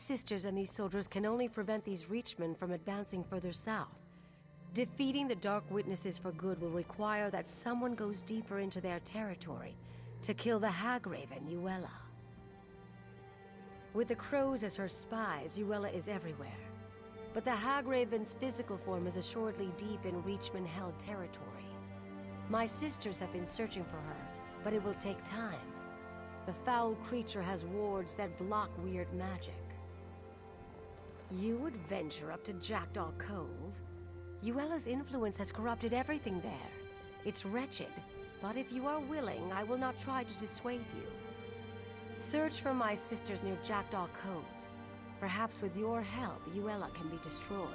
sisters and these soldiers can only prevent these Reachmen from advancing further south. Defeating the Dark Witnesses for good will require that someone goes deeper into their territory to kill the Hagraven, Yuella. With the Crows as her spies, Yuella is everywhere. But the Hagraven's physical form is assuredly deep in Reachman-held territory. My sisters have been searching for her, but it will take time. The foul creature has wards that block weird magic. You would venture up to Jackdaw Cove? Yuella's influence has corrupted everything there. It's wretched, but if you are willing, I will not try to dissuade you. Search for my sisters near Jackdaw Cove. Perhaps with your help, Yuella can be destroyed.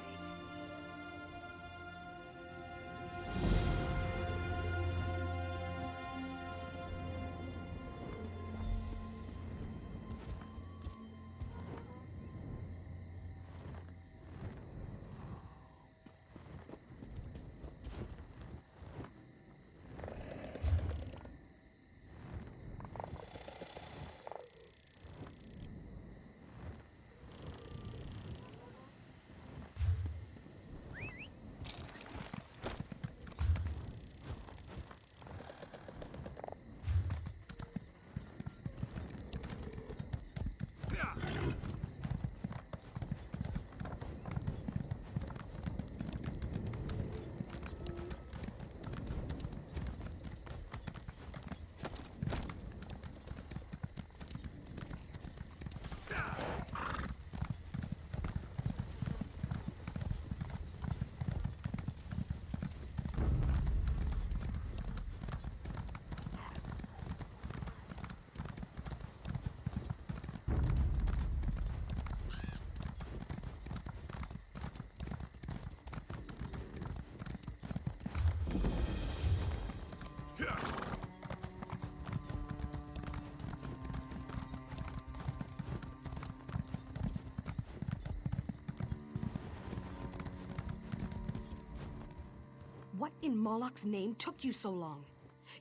What in Moloch's name took you so long?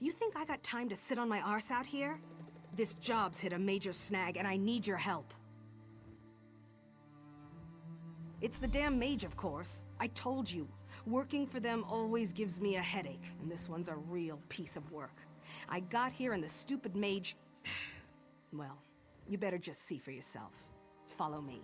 You think I got time to sit on my arse out here? This job's hit a major snag, and I need your help. It's the damn mage, of course. I told you. Working for them always gives me a headache, and this one's a real piece of work. I got here and the stupid mage... Well, you better just see for yourself. Follow me.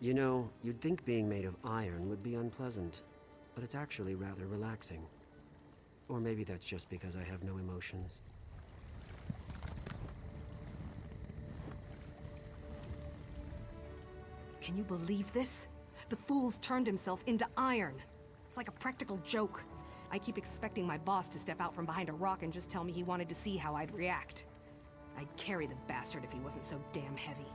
You know, you'd think being made of iron would be unpleasant, but it's actually rather relaxing. Or maybe that's just because I have no emotions. Can you believe this? The fool's turned himself into iron. It's like a practical joke. I keep expecting my boss to step out from behind a rock and just tell me he wanted to see how I'd react. I'd carry the bastard if he wasn't so damn heavy.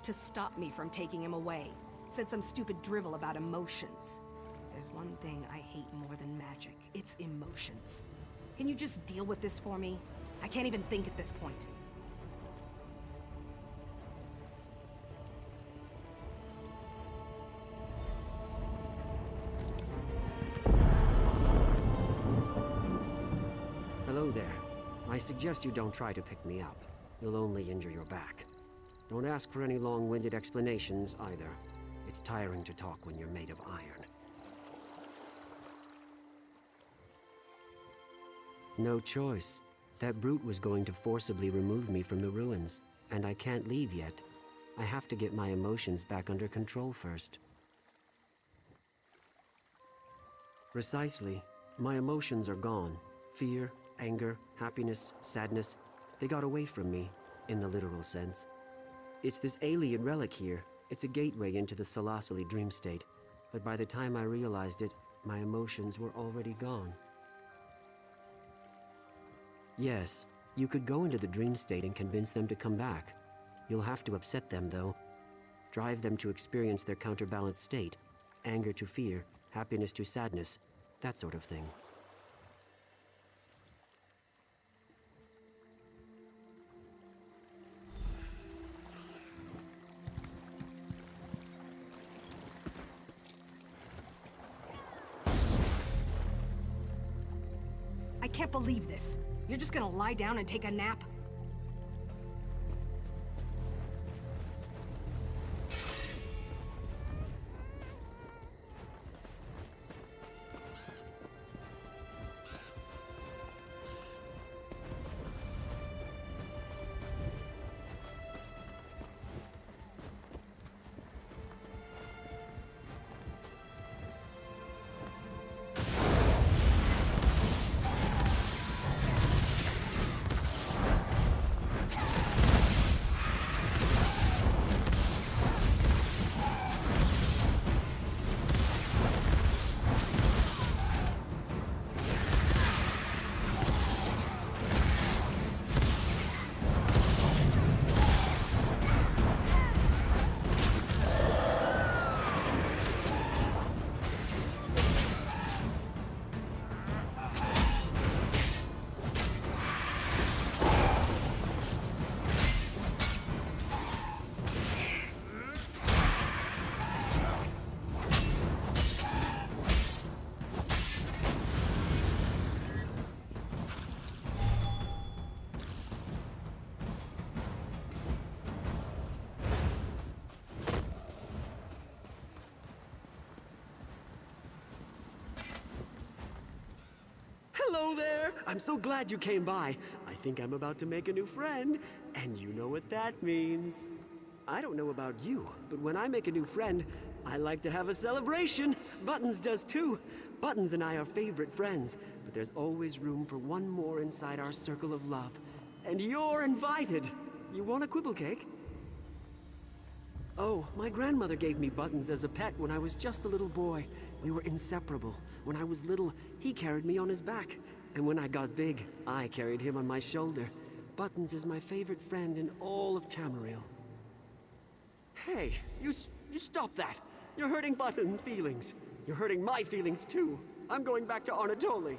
To stop me from taking him away. Said some stupid drivel about emotions. If there's one thing I hate more than magic, it's emotions. Can you just deal with this for me? I can't even think at this point. Hello there. I suggest you don't try to pick me up. You'll only injure your back. Don't ask for any long-winded explanations, either. It's tiring to talk when you're made of iron. No choice. That brute was going to forcibly remove me from the ruins, and I can't leave yet. I have to get my emotions back under control first. Precisely. My emotions are gone. Fear, anger, happiness, sadness. They got away from me, in the literal sense. It's this alien relic here. It's a gateway into the Salasali dream state. But by the time I realized it, my emotions were already gone. Yes, you could go into the dream state and convince them to come back. You'll have to upset them, though. Drive them to experience their counterbalanced state. Anger to fear, happiness to sadness, that sort of thing. I can't believe this. You're just gonna lie down and take a nap? Hello there! I'm so glad you came by. I think I'm about to make a new friend, and you know what that means. I don't know about you, but when I make a new friend, I like to have a celebration. Buttons does too. Buttons and I are favorite friends, but there's always room for one more inside our circle of love. And you're invited. You want a quibble cake? Oh, my grandmother gave me Buttons as a pet when I was just a little boy. We were inseparable. When I was little, he carried me on his back. And when I got big, I carried him on my shoulder. Buttons is my favorite friend in all of Tamriel. Hey, you stop that! You're hurting Buttons' feelings. You're hurting my feelings too. I'm going back to Anatoly.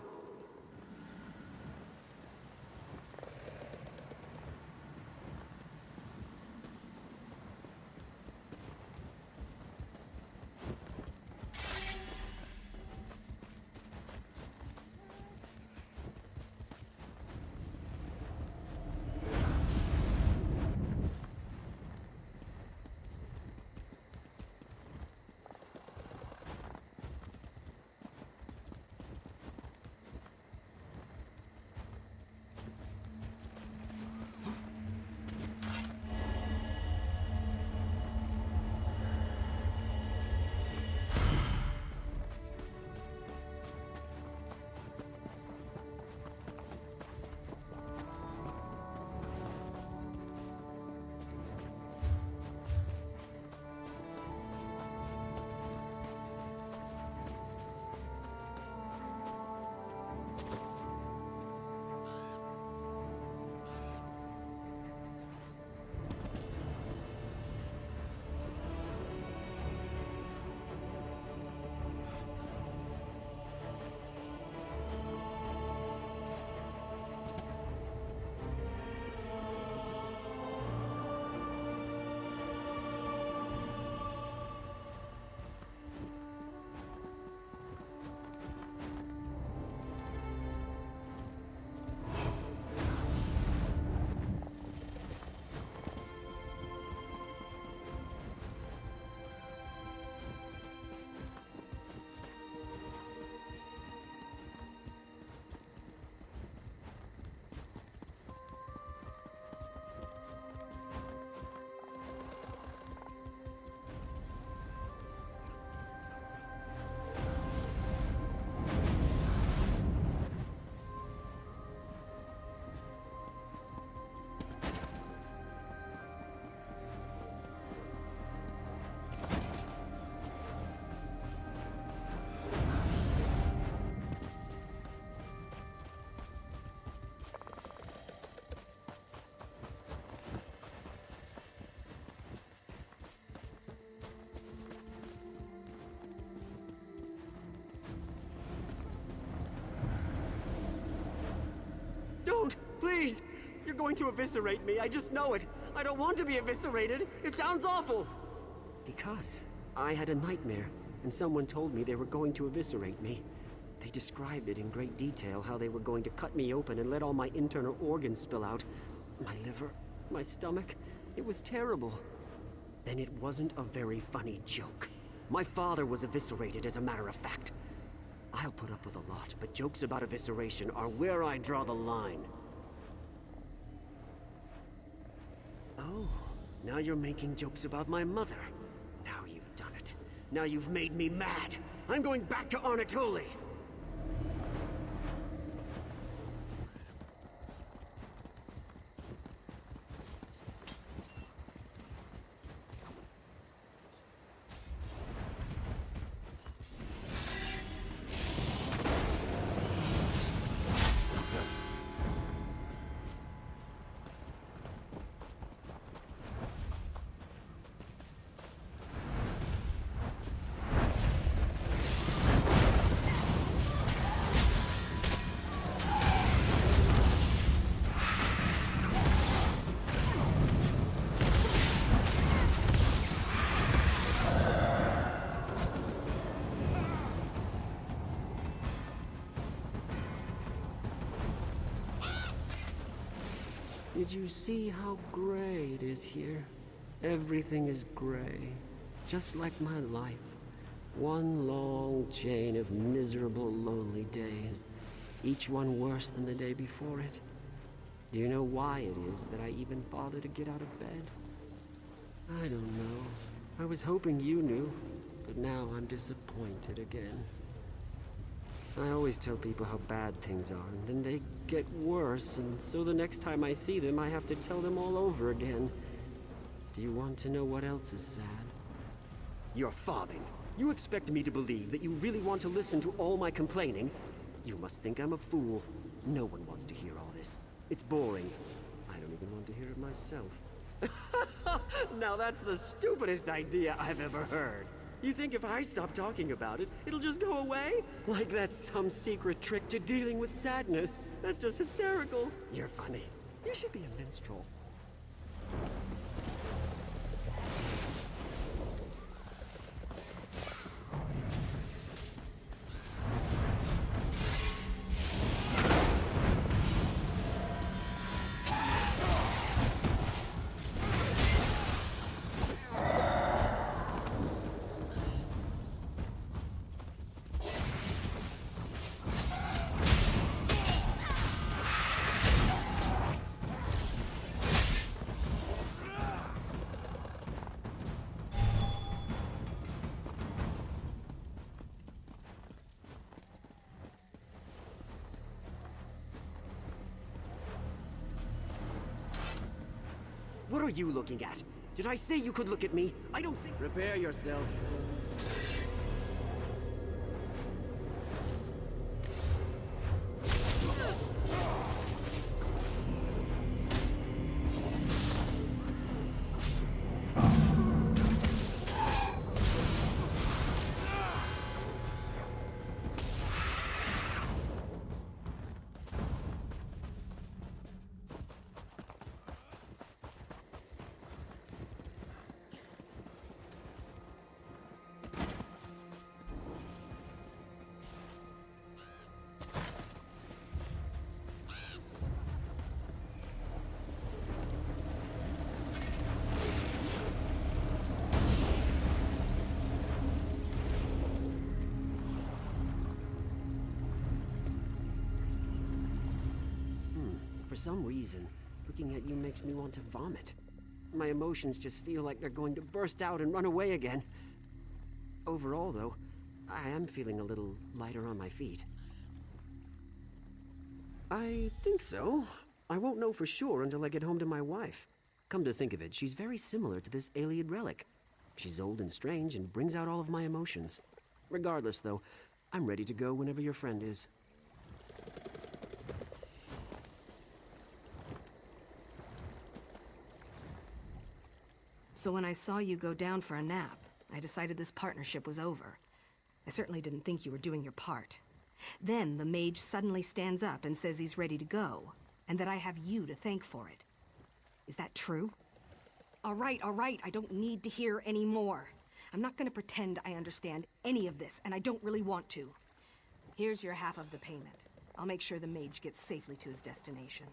Don't! Please! You're going to eviscerate me, I just know it. I don't want to be eviscerated. It sounds awful. Because I had a nightmare, and someone told me they were going to eviscerate me. They described it in great detail, how they were going to cut me open and let all my internal organs spill out. My liver, my stomach. It was terrible. Then it wasn't a very funny joke. My father was eviscerated, as a matter of fact. I'll put up with a lot, but jokes about evisceration are where I draw the line. Oh, now you're making jokes about my mother. Now you've done it. Now you've made me mad. I'm going back to Anatoly. Did you see how gray it is here? Everything is gray, just like my life. One long chain of miserable, lonely days, each one worse than the day before it. Do you know why it is that I even bother to get out of bed? I don't know. I was hoping you knew, but now I'm disappointed again. I always tell people how bad things are, and then they get worse, and so the next time I see them, I have to tell them all over again. Do you want to know what else is sad? You're fobbing. You expect me to believe that you really want to listen to all my complaining? You must think I'm a fool. No one wants to hear all this. It's boring. I don't even want to hear it myself. Now that's the stupidest idea I've ever heard. You think if I stop talking about it, it'll just go away? Like that's some secret trick to dealing with sadness. That's just hysterical. You're funny. You should be a minstrel. What are you looking at? Did I say you could look at me? I don't think— Prepare yourself. For some reason, looking at you makes me want to vomit. My emotions just feel like they're going to burst out and run away again. Overall, though, I am feeling a little lighter on my feet. I think so. I won't know for sure until I get home to my wife. Come to think of it, she's very similar to this Iliad relic. She's old and strange and brings out all of my emotions. Regardless, though, I'm ready to go whenever your friend is. So when I saw you go down for a nap, I decided this partnership was over. I certainly didn't think you were doing your part. Then the mage suddenly stands up and says he's ready to go. and that I have you to thank for it. Is that true? All right, I don't need to hear any more. I'm not gonna pretend I understand any of this, and I don't really want to. Here's your half of the payment. I'll make sure the mage gets safely to his destination.